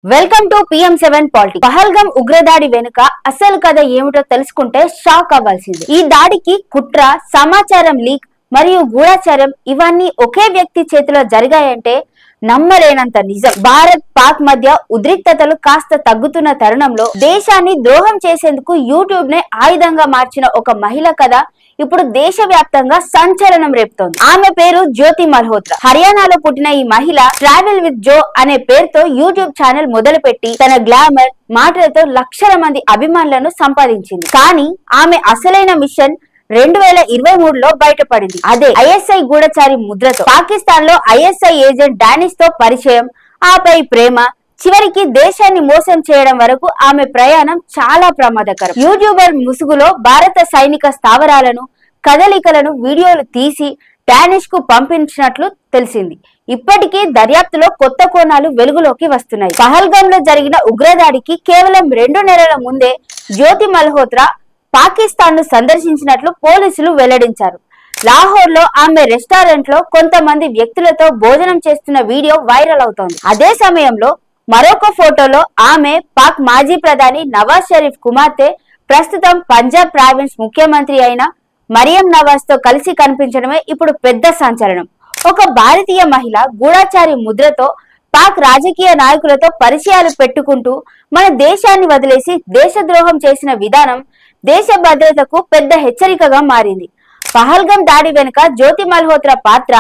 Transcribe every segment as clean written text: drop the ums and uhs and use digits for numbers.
Welcome to PM7 politics. Pahalgam ఉగ్రదాడి వెనుక అసలు కథ ఏమిటో తెలుసుకుంటే షాక్ అవ్వాల్సింది. ఈ దాడికి కుట్ర, సమాచారం లీక్ మరియు గూఢచారం ఇవన్నీ ఒకే వ్యక్తి చేతిలో జరిగాయంటే నమ్మలేనంత నిజం. భారత్ పాక్ మధ్య ఉద్రిక్తతలు కాస్త తగ్గుతున్న తరుణంలో దేశాన్ని ద్రోహం చేసేందుకు యూట్యూబ్ నే ఆయుధంగా మార్చిన ఒక మహిళ కథ ఇప్పుడు దేశవ్యాప్తంగా సంచలనం రేపుతోంది. ఆమె పేరు జ్యోతి మల్హోత్రా. హర్యానాలో పుట్టిన ఈ మహిళ ట్రావెల్ విత్ జో అనే పేరుతో యూట్యూబ్ ఛానల్ మొదలుపెట్టి తన గ్లామర్ మాటలతో లక్షల మంది అభిమానులను సంపాదించింది. కానీ ఆమె అసలైన మిషన్ 2023లో బయటపడింది. అదే ISI గూఢచారి ముద్రతో. పాకిస్తాన్ లో ISI ఏజెంట్ డానిష్ తో పరిచయం, ఆపై ప్రేమ, చివరికి దేశాన్ని మోసం చేయడం వరకు ఆమె ప్రయాణం చాలా ప్రమాదకరం. యూట్యూబర్ ముసుగులో భారత సైనిక స్థావరాలను, కదలికలను వీడియోలు తీసి డానిష్ కు పంపించినట్లు తెలిసింది. ఇప్పటికీ దర్యాప్తులో కొత్త కోణాలు వెలుగులోకి వస్తున్నాయి. పహల్గామ్ లో జరిగిన ఉగ్రదాడికి కేవలం 2 నెలల ముందే జ్యోతి మల్హోత్రా పాకిస్తాన్ ను సందర్శించినట్లు పోలీసులు వెల్లడించారు. లాహోర్ లో ఆమె రెస్టారెంట్ లో కొంతమంది వ్యక్తులతో భోజనం చేస్తున్న వీడియో వైరల్ అవుతోంది. అదే సమయంలో మరొక ఫోటోలో ఆమె పాక్ మాజీ ప్రధాని నవాజ్ షరీఫ్ కుమార్తె, ప్రస్తుతం పంజాబ్ ప్రావిన్స్ ముఖ్యమంత్రి అయిన మరియం నవాజ్ తో కలిసి కనిపించడమే ఇప్పుడు పెద్ద సంచలనం. ఒక భారతీయ మహిళ గూఢచారి ముద్రతో పాక్ రాజకీయ నాయకులతో పరిచయాలు పెట్టుకుంటూ మన దేశాన్ని వదిలేసి దేశద్రోహం చేసిన విధానం దేశ భద్రతకు పెద్ద హెచ్చరికగా మారింది. పహల్గామ్ దాడి వెనుక జ్యోతి మల్హోత్రా పాత్ర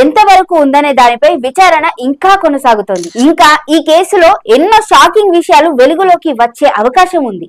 ఎంతవరకు ఉందనే దానిపై విచారణ ఇంకా కొనసాగుతోంది. ఇంకా ఈ కేసులో ఎన్నో షాకింగ్ విషయాలు వెలుగులోకి వచ్చే అవకాశం ఉంది.